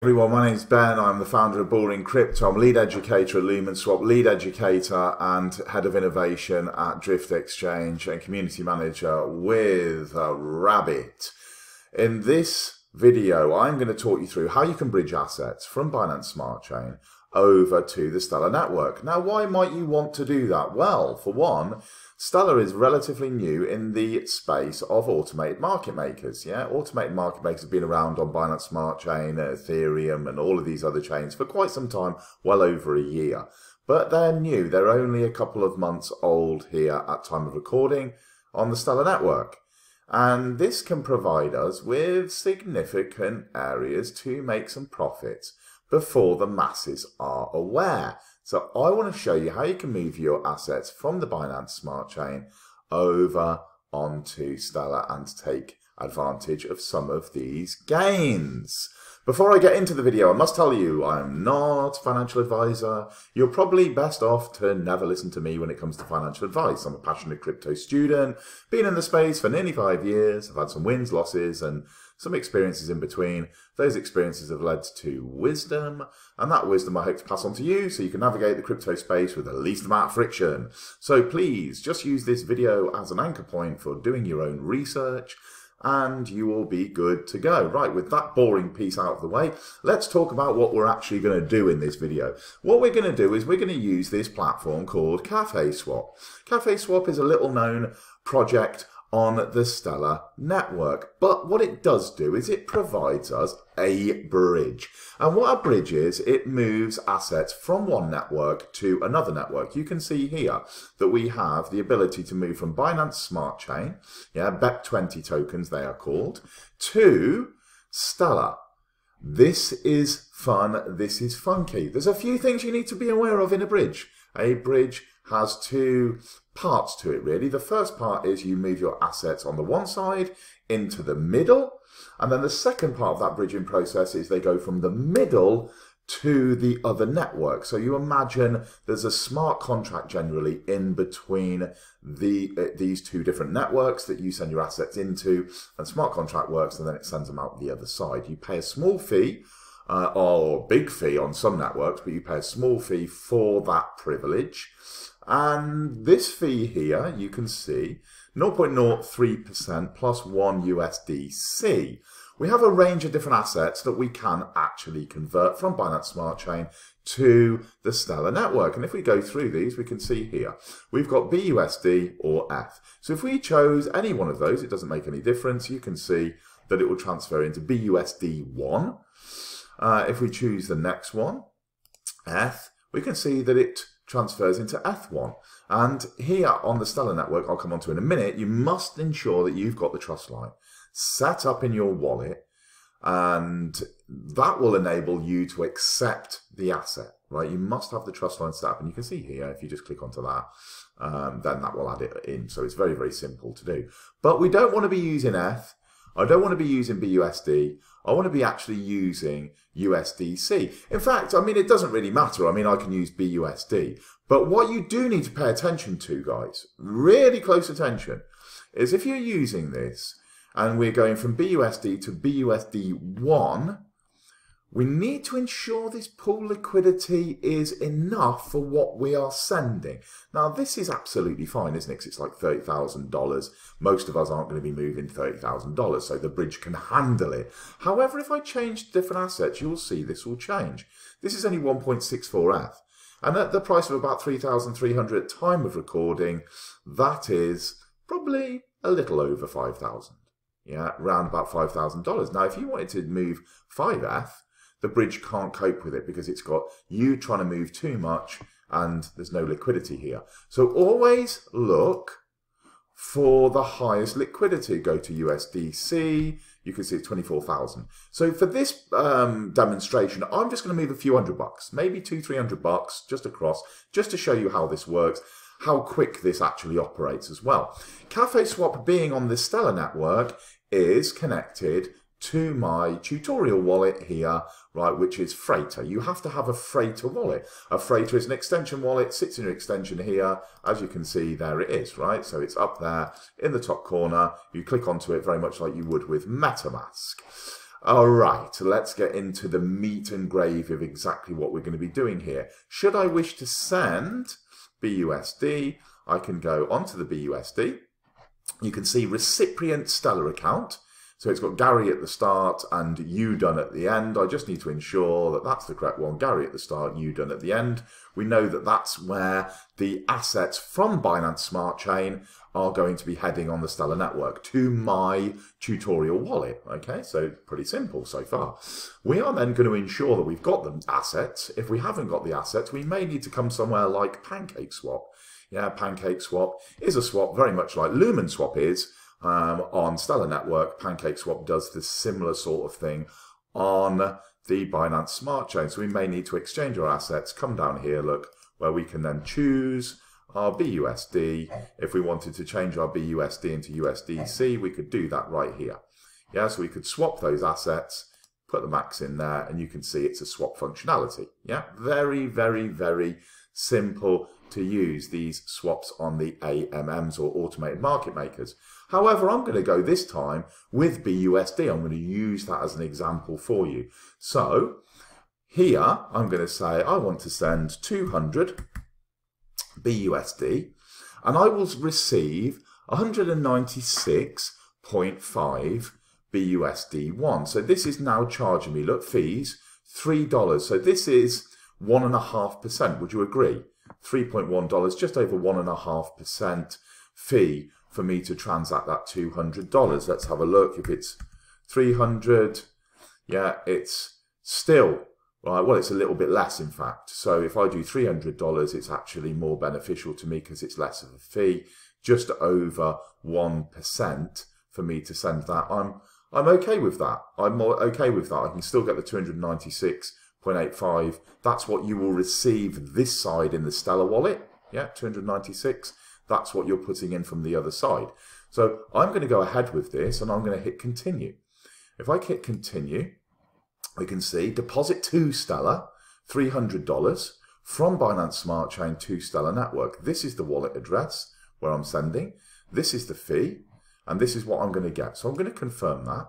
Everyone, my name's Ben. I'm the founder of Boring Crypto. I'm lead educator at Lumen Swap, lead educator and head of innovation at Driftxchange and community manager with Rabbit. In this video, I'm going to talk you through how you can bridge assets from Binance Smart Chain over to the Stellar network. Now, why might you want to do that? Well, for one, Stellar is relatively new in the space of automated market makers. Yeah, automated market makers have been around on Binance Smart Chain, Ethereum, and all of these other chains for quite some time, well over a year. But they're new. They're only a couple of months old here at time of recording on the Stellar network. And this can provide us with significant areas to make some profits before the masses are aware. So I want to show you how you can move your assets from the Binance Smart Chain over onto Stellar and take advantage of some of these gains. Before I get into the video, I must tell you I'm not a financial advisor. You're probably best off to never listen to me when it comes to financial advice. I'm a passionate crypto student, been in the space for nearly 5 years. I've had some wins, losses, and some experiences in between. Those experiences have led to wisdom, and that wisdom I hope to pass on to you so you can navigate the crypto space with the least amount of friction. So please just use this video as an anchor point for doing your own research, and you will be good to go. Right, with that boring piece out of the way, let's talk about what we're actually going to do in this video. What we're going to do is we're going to use this platform called Pancake Swap. Pancake Swap is a little known project on the Stellar network, but what it does do is it provides us a bridge. And what a bridge is, it moves assets from one network to another network. You can see here that we have the ability to move from Binance Smart Chain, BEP20 tokens they are called, to Stellar. This is fun, this is funky. There's a few things you need to be aware of in a bridge. A bridge has two parts to it, really. The first part is you move your assets on the one side into the middle, and then the second part of that bridging process is they go from the middle to the other network. So you imagine there's a smart contract generally in between these two different networks that you send your assets into, and smart contract works and then it sends them out the other side. You pay a small fee, or big fee on some networks, but you pay a small fee for that privilege. And this fee here, you can see 0.03% plus 1 USDC. We have a range of different assets that we can actually convert from Binance Smart Chain to the Stellar network. And if we go through these, we can see here, we've got BUSD or ETH. So if we chose any one of those, it doesn't make any difference. You can see that it will transfer into BUSD1. If we choose the next one, ETH, we can see that it transfers into ETH1. And here on the Stellar network, I'll come on to in a minute, you must ensure that you've got the trust line set up in your wallet, and that will enable you to accept the asset, right? You must have the trust line set up, and you can see here, if you just click onto that, then that will add it in. So it's very, very simple to do. But we don't want to be using ETH. I don't want to be using BUSD. I want to be actually using USDC. In fact, I mean, it doesn't really matter. I mean, I can use BUSD. But what you do need to pay attention to, guys, really close attention, is if you're using this and we're going from BUSD to BUSD1, we need to ensure this pool liquidity is enough for what we are sending. Now, this is absolutely fine, isn't it? Because it's like $30,000. Most of us aren't going to be moving $30,000, so the bridge can handle it. However, if I change different assets, you'll see this will change. This is only 1.64 ETH. And at the price of about 3,300 at time of recording, that is probably a little over 5,000. Yeah, around about $5,000. Now, if you wanted to move 5 ETH, the bridge can't cope with it because it's got you trying to move too much and there's no liquidity here. So always look for the highest liquidity. Go to USDC. You can see it's 24,000. So for this demonstration, I'm just going to move a few $100, maybe $200-300 just across, just to show you how this works, how quick this actually operates as well. Pancake Swap, being on the Stellar network, is connected to my tutorial wallet here, right, which is Freighter. You have to have a Freighter wallet. A Freighter is an extension wallet, sits in your extension here. As you can see, there it is, right? So it's up there in the top corner. You click onto it very much like you would with MetaMask. All right, let's get into the meat and gravy of exactly what we're going to be doing here. Should I wish to send BUSD, I can go onto the BUSD. You can see recipient Stellar account. So it's got Gary at the start and you done at the end. I just need to ensure that that's the correct one. Gary at the start, you done at the end. We know that that's where the assets from Binance Smart Chain are going to be heading on the Stellar network to my tutorial wallet. Okay, so pretty simple so far. We are then going to ensure that we've got the assets. If we haven't got the assets, we may need to come somewhere like Pancake Swap. Yeah, Pancake Swap is a swap very much like Lumen Swap is. On Stellar Network, Pancake Swap does this similar sort of thing on the Binance Smart Chain. So we may need to exchange our assets, come down here, look, where we can then choose our BUSD. If we wanted to change our BUSD into USDC, we could do that right here. Yeah, so we could swap those assets, put the max in there, and you can see it's a swap functionality. Yeah, very, very, very simple to use these swaps on the AMMs or automated market makers. However, I'm going to go this time with BUSD. I'm going to use that as an example for you. So here I'm going to say I want to send 200 BUSD and I will receive 196.5 BUSD1. So this is now charging me, look, fees, $3. So this is 1.5%. Would you agree? $3.1, just over 1.5% fee for me to transact that $200. Let's have a look. If it's 300, yeah, it's still, right, well, it's a little bit less, in fact. So if I do $300, it's actually more beneficial to me because it's less of a fee, just over 1% for me to send that. I'm okay with that. I'm okay with that. I can still get the 296.85. That's what you will receive this side in the Stellar wallet. Yeah, 296. That's what you're putting in from the other side. So I'm going to go ahead with this and I'm going to hit continue. If I hit continue, we can see deposit to Stellar, $300 from Binance Smart Chain to Stellar Network. This is the wallet address where I'm sending. This is the fee and this is what I'm going to get. So I'm going to confirm that.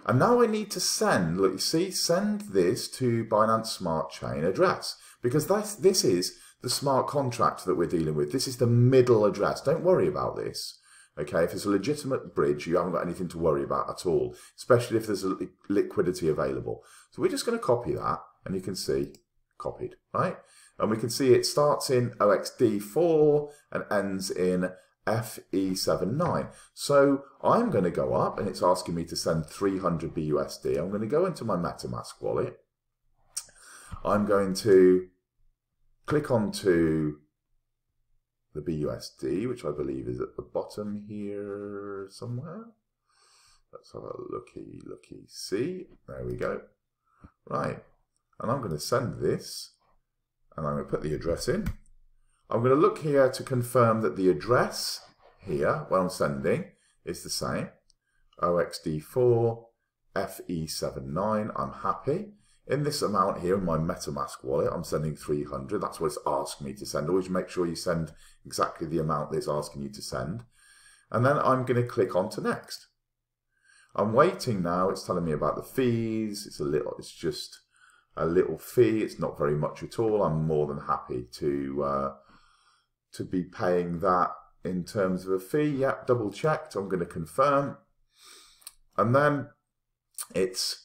And now I need to send, look, you see, send this to Binance Smart Chain address because this is the smart contract that we're dealing with. This is the middle address. Don't worry about this. Okay, if it's a legitimate bridge, you haven't got anything to worry about at all, especially if there's liquidity available. So we're just going to copy that, and you can see copied, right? And we can see it starts in OXD4 and ends in FE79. So I'm going to go up, and it's asking me to send 300 BUSD. I'm going to go into my MetaMask wallet. I'm going to click onto the BUSD, which I believe is at the bottom here somewhere. Let's have a looky see. There we go. Right. And I'm going to send this, and I'm going to put the address in. I'm going to look here to confirm that the address here, where I'm sending, is the same. OXD4, FE79. I'm happy. In this amount here in my MetaMask wallet, I'm sending 300. That's what it's asking me to send. Always make sure you send exactly the amount that it's asking you to send. And then I'm going to click on to next. I'm waiting now. It's telling me about the fees. It's just a little fee. It's not very much at all. I'm more than happy to be paying that in terms of a fee. Yep, double checked. I'm going to confirm. And then it's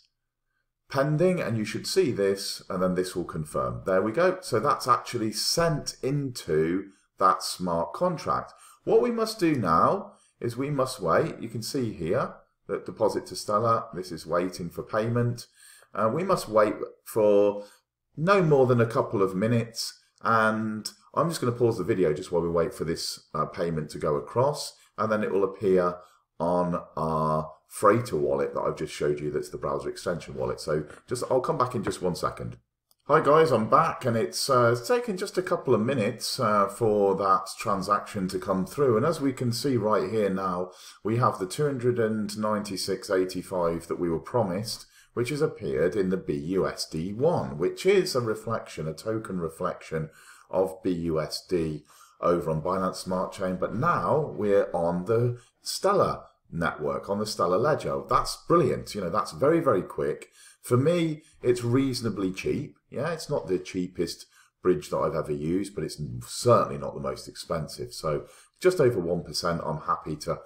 pending, and you should see this, and then this will confirm. There we go. So that's actually sent into that smart contract. What we must do now is we must wait. You can see here that deposit to Stellar. This is waiting for payment. We must wait for no more than a couple of minutes, and I'm just going to pause the video just while we wait for this payment to go across, and then it will appear on our Freighter wallet that I've just showed you. That's the browser extension wallet. So I'll come back in just 1 second. Hi guys, I'm back, and it's taken just a couple of minutes for that transaction to come through. And as we can see right here now, we have the 296.85 that we were promised, which has appeared in the BUSD1, which is a reflection, a token reflection of BUSD over on Binance Smart Chain. But now we're on the Stellar network, on the Stellar Ledger. That's brilliant. You know, that's very, very quick. For me, it's reasonably cheap. Yeah, it's not the cheapest bridge that I've ever used, but it's certainly not the most expensive. So just over 1%, I'm happy to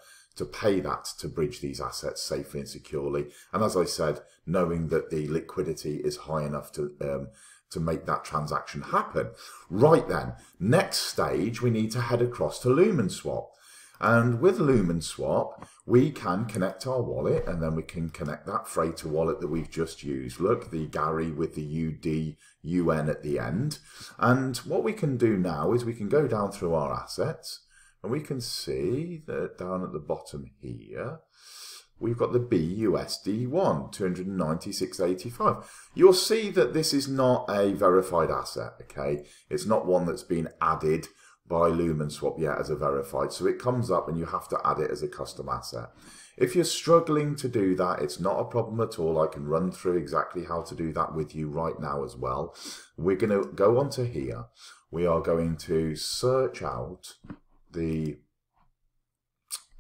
pay that to bridge these assets safely and securely. And as I said, knowing that the liquidity is high enough to make that transaction happen. Right then, next stage, we need to head across to Lumen Swap. And with Lumen Swap, we can connect our wallet, and then we can connect that freighter wallet that we've just used. Look, the Gary with the UD-UN at the end. And what we can do now is we can go down through our assets, and we can see that down at the bottom here, we've got the BUSD1, 296.85. You'll see that this is not a verified asset, okay? It's not one that's been added by Lumen Swap yet as a verified. So it comes up and you have to add it as a custom asset. If you're struggling to do that, it's not a problem at all. I can run through exactly how to do that with you right now as well. We're going to go onto here. We are going to search out the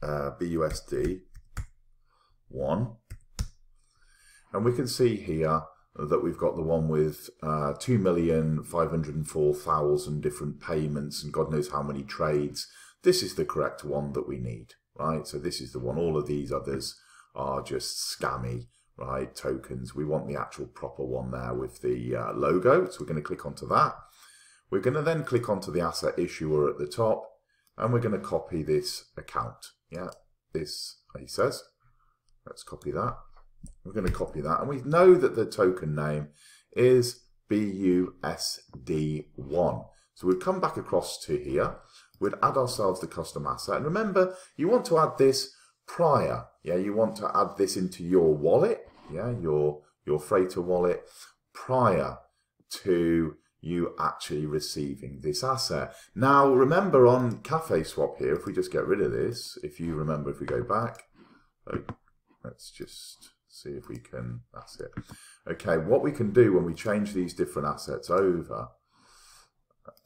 BUSD1, and we can see here that we've got the one with 2,504,000 different payments and God knows how many trades. This is the correct one that we need, right? So this is the one. All of these others are just scammy, right, tokens. We want the actual proper one there with the logo. So we're going to click onto that. We're going to then click onto the asset issuer at the top, and we're going to copy this account. Yeah, this, he says. Let's copy that. We're going to copy that, and we know that the token name is BUSD1. So we'd come back across to here. We'd add ourselves the custom asset. And remember, you want to add this prior. Yeah, you want to add this into your wallet, yeah, your freighter wallet, prior to you actually receiving this asset. Now, remember on Cafe Swap here, if we just get rid of this, if you remember, if we go back, let's just see if we can, that's it. Okay, what we can do when we change these different assets over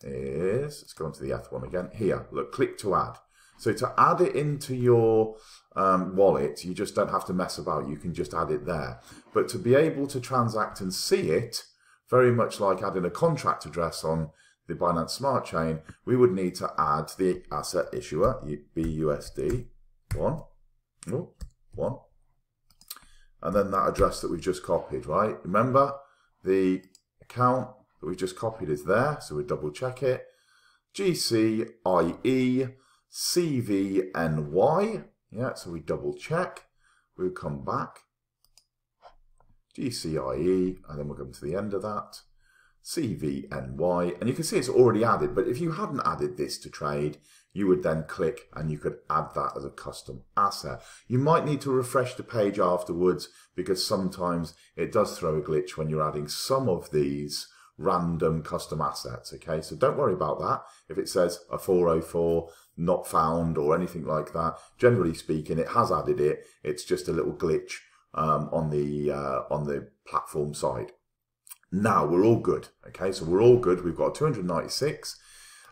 is, let's go on to the F1 again. Here, look, click to add. So to add it into your wallet, you just don't have to mess about. You can just add it there. But to be able to transact and see it, very much like adding a contract address on the Binance Smart Chain, we would need to add the asset issuer, BUSD1, and then that address that we've just copied, right? Remember, the account that we just copied is there, so we double check it. GCIE CVNY, yeah, so we double check. We'll come back. GCIE, and then we'll come to the end of that. CVNY, and you can see it's already added, but if you hadn't added this to trade, you would then click and you could add that as a custom asset. You might need to refresh the page afterwards because sometimes it does throw a glitch when you're adding some of these random custom assets, okay? So don't worry about that. If it says a 404, not found or anything like that, generally speaking, it has added it. It's just a little glitch on the platform side. Now we're all good, okay? So we're all good. We've got 296.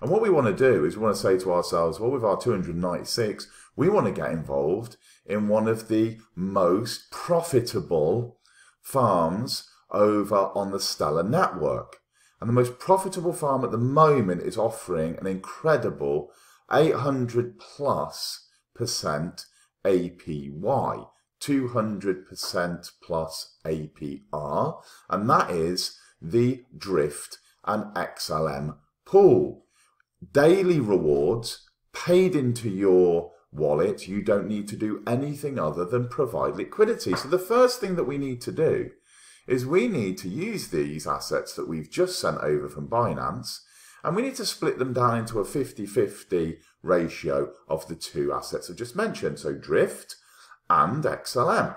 And what we want to do is we want to say to ourselves, well, with our 296, we want to get involved in one of the most profitable farms over on the Stellar network. And the most profitable farm at the moment is offering an incredible 800+% APY. 200% plus APR, and that is the Drift and XLM pool. Daily rewards paid into your wallet. You don't need to do anything other than provide liquidity. So the first thing that we need to do is we need to use these assets that we've just sent over from Binance, and we need to split them down into a 50-50 ratio of the two assets I've just mentioned. So Drift and XLM.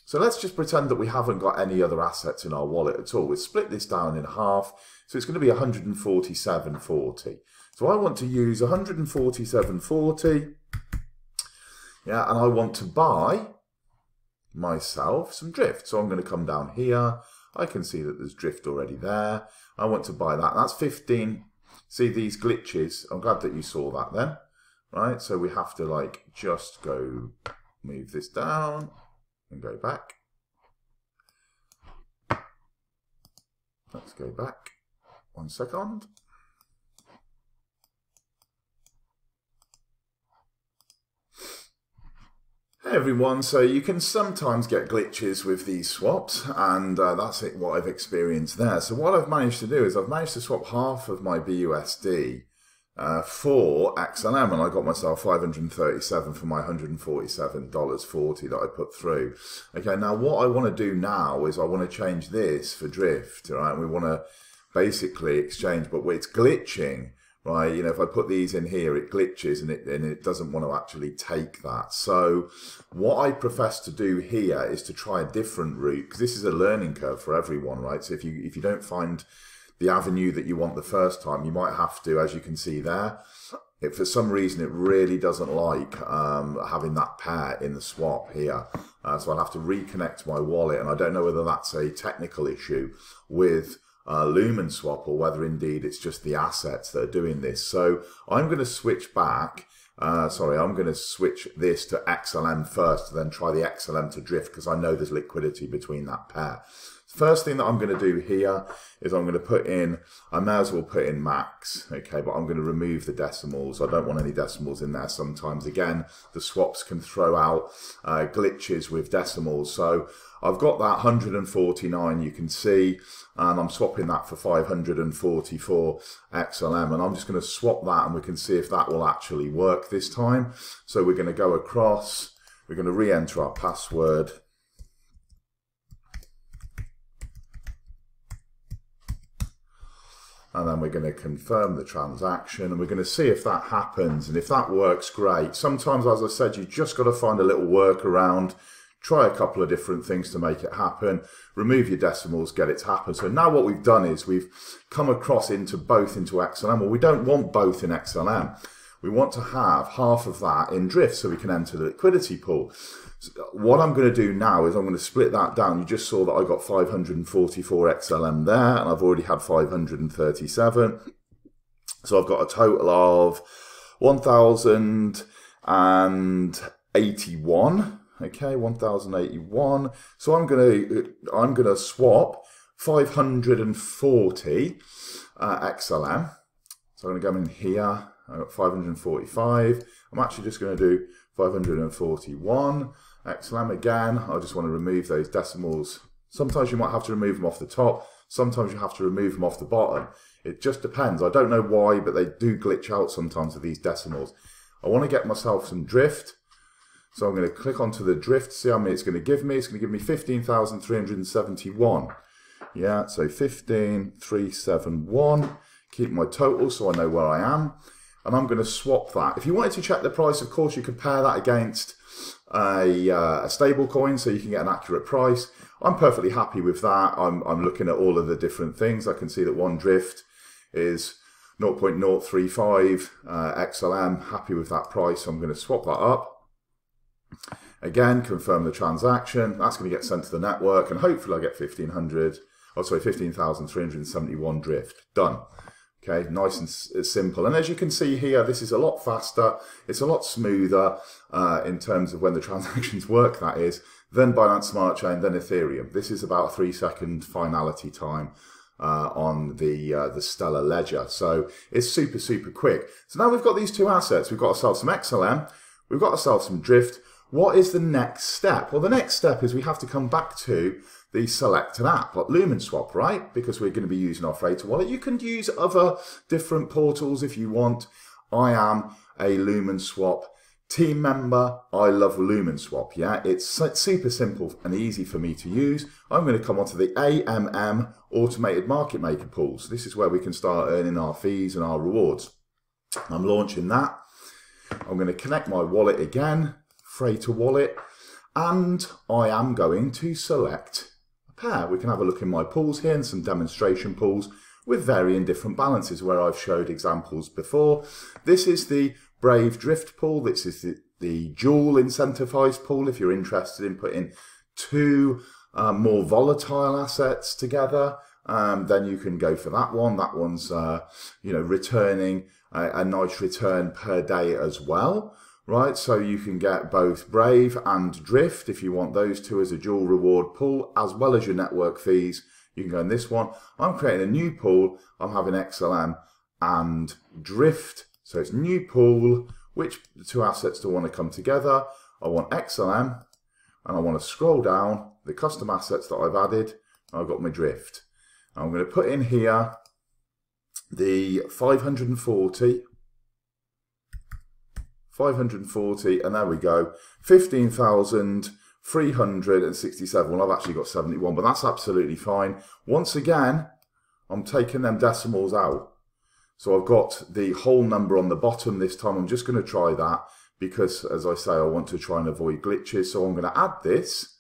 So let's just pretend that we haven't got any other assets in our wallet at all. We'll split this down in half. So it's going to be 147.40. So I want to use 147.40. Yeah, and I want to buy myself some Drift. So I'm going to come down here. I can see that there's Drift already there. I want to buy that. That's 15. See these glitches? I'm glad that you saw that then. Right, so we have to like just go move this down and go back. Let's go back 1 second. Hey everyone, so you can sometimes get glitches with these swaps, and that's what I've experienced there. So what I've managed to do is I've managed to swap half of my BUSD for XLM, and I got myself 537 for my $147.40 that I put through. Okay, now what I want to do now is I want to change this for Drift, right? We want to basically exchange, but it's glitching, right? You know, if I put these in here, it glitches and it doesn't want to actually take that. So what I profess to do here is to try a different route, because this is a learning curve for everyone, right? So if you don't find the avenue that you want the first time, you might have to, as you can see there, if for some reason it really doesn't like having that pair in the swap here. So I'll have to reconnect my wallet, and I don't know whether that's a technical issue with Lumen Swap or whether indeed it's just the assets that are doing this. So I'm going to switch back. I'm going to switch this to XLM first, then try the XLM to Drift, because I know there's liquidity between that pair. First thing that I'm going to do here is I'm going to put in, I may as well put in max, okay, but I'm going to remove the decimals. I don't want any decimals in there sometimes. Again, the swaps can throw out glitches with decimals. So I've got that 149, you can see, and I'm swapping that for 544 XLM, and I'm just going to swap that, and we can see if that will actually work this time. So we're going to go across, we're going to re-enter our password. And then we're going to confirm the transaction, and we're going to see if that happens. And if that works, great. Sometimes, as I said, you just got to find a little workaround, try a couple of different things to make it happen, remove your decimals, get it to happen. So now what we've done is we've come across into both into XLM. Well, we don't want both in XLM. We want to have half of that in Drift so we can enter the liquidity pool. So what I'm going to do now is I'm going to split that down. You just saw that I got 544 XLM there, and I've already had 537. So I've got a total of 1,081. Okay, 1,081. So I'm gonna swap 540 XLM. So I'm gonna go in here. I've got 545. I'm actually just going to do 541 XLM again. I just want to remove those decimals. Sometimes you might have to remove them off the top. Sometimes you have to remove them off the bottom. It just depends. I don't know why, but they do glitch out sometimes with these decimals. I want to get myself some Drift. So I'm going to click onto the Drift, see how many it's going to give me. It's going to give me 15,371. Yeah, so 15,371. Keep my total so I know where I am. And I'm going to swap that. If you wanted to check the price, of course, you could pair that against a stable coin so you can get an accurate price. I'm perfectly happy with that. I'm looking at all of the different things. I can see that one Drift is 0.035 XLM. Happy with that price. So I'm going to swap that up. Again, confirm the transaction. That's going to get sent to the network, and hopefully I get 15,371 Drift. Done. Okay, nice and simple. And as you can see here, this is a lot faster. It's a lot smoother in terms of when the transactions work, that is, than Binance Smart Chain, then Ethereum. This is about a 3-second finality time on the Stellar ledger. So it's super, super quick. So now we've got these two assets. We've got ourselves some XLM. We've got ourselves some Drift. What is the next step? Well, the next step is we have to come back to the selected app, like Lumen Swap, right? Because we're going to be using our freighter wallet. You can use other different portals if you want. I am a Lumen Swap team member. I love Lumen Swap, yeah? It's super simple and easy for me to use. I'm going to come onto the AMM Automated Market Maker pools. This is where we can start earning our fees and our rewards. I'm launching that. I'm going to connect my wallet again, freighter wallet, and I am going to select pair. We can have a look in my pools here and some demonstration pools with varying different balances where I've showed examples before. This is the Brave Drift pool. This is the dual incentivized pool. If you're interested in putting two more volatile assets together, then you can go for that one. That one's returning a nice return per day as well. right? So you can get both Brave and Drift if you want those two as a dual reward pool, as well as your network fees. You can go in this one. I'm creating a new pool. I'm having XLM and Drift. So it's new pool. Which two assets do I want to come together? I want XLM, and I want to scroll down the custom assets that I've added. I've got my Drift. I'm going to put in here the 540, and there we go, 15,367. Well, I've actually got 71, but that's absolutely fine. Once again, I'm taking them decimals out. So I've got the whole number on the bottom this time. I'm just going to try that because, as I say, I want to try and avoid glitches. So I'm going to add this,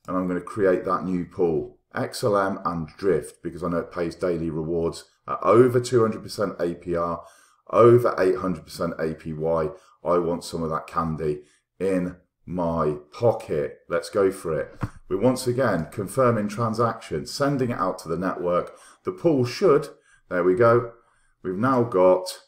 and I'm going to create that new pool, XLM and Drift, because I know it pays daily rewards at over 200% APR, over 800% APY. I want some of that candy in my pocket. Let's go for it. We're once again confirming transaction, sending it out to the network. The pool should, there we go. We've now got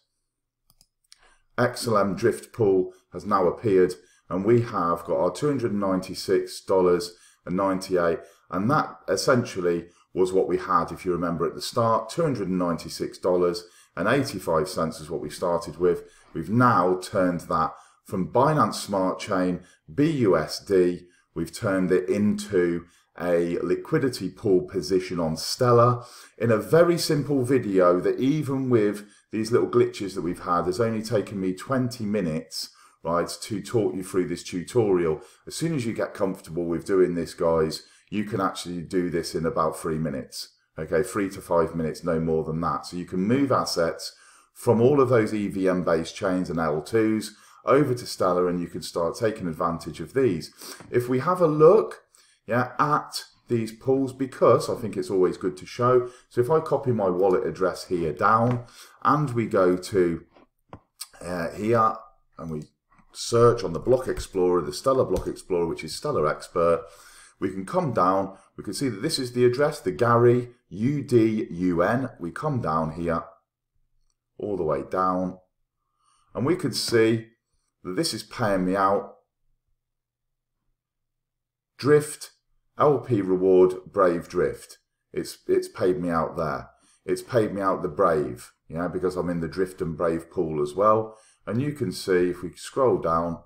XLM Drift pool has now appeared, and we have got our $296.98, and that essentially was what we had, if you remember at the start. $296.85 is what we started with. We've now turned that from Binance Smart Chain, BUSD, we've turned it into a liquidity pool position on Stellar in a very simple video that, even with these little glitches that we've had, has only taken me 20 minutes, right, to talk you through this tutorial. As soon as you get comfortable with doing this, guys, you can actually do this in about 3 minutes. Okay, 3 to 5 minutes, no more than that. So you can move assets from all of those EVM-based chains and L2s over to Stellar, and you can start taking advantage of these. If we have a look, at these pools, because I think it's always good to show. So if I copy my wallet address here down, and we go to here, and we search on the Block Explorer, the Stellar Block Explorer, which is Stellar Expert, we can come down, we can see that this is the address, the Gary UDUN. We come down here, all the way down, and we could see that this is paying me out Drift, LP reward, Brave Drift. It's paid me out there. It's paid me out the Brave, because I'm in the Drift and Brave pool as well. And you can see, if we scroll down,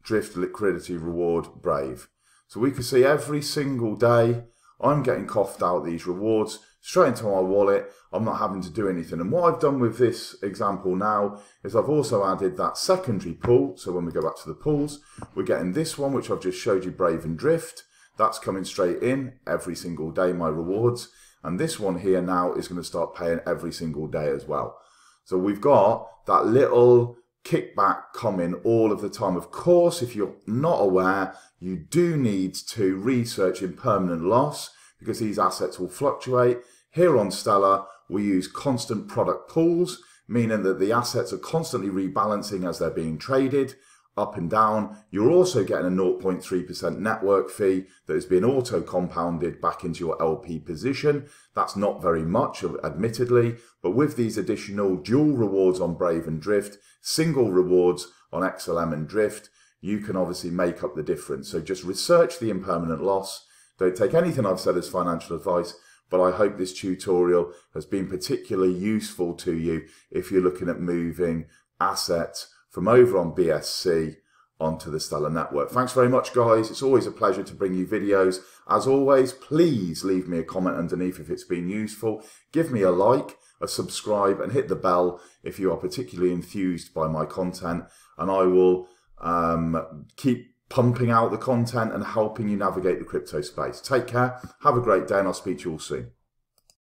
Drift, liquidity, reward, Brave. So we can see every single day I'm getting coughed out these rewards straight into my wallet. I'm not having to do anything. And what I've done with this example now is I've also added that secondary pool. So when we go back to the pools, we're getting this one, which I've just showed you, Brave and Drift. That's coming straight in every single day, my rewards. And this one here now is going to start paying every single day as well. So we've got that little kickback coming all of the time. Of course, if you're not aware, you do need to research impermanent loss, because these assets will fluctuate. Here on Stellar, we use constant product pools, meaning that the assets are constantly rebalancing as they're being traded up and down. You're also getting a 0.3% network fee that has been auto-compounded back into your LP position. That's not very much, admittedly, but with these additional dual rewards on Brave and Drift, single rewards on XLM and Drift, you can obviously make up the difference. So just research the impermanent loss. Don't take anything I've said as financial advice, but I hope this tutorial has been particularly useful to you if you're looking at moving assets from over on BSC onto the Stellar network. Thanks very much, guys. It's always a pleasure to bring you videos. As always, please leave me a comment underneath if it's been useful. Give me a like, a subscribe, and hit the bell if you are particularly enthused by my content, and I will keep pumping out the content and helping you navigate the crypto space. Take care, have a great day, and I'll speak to you all soon.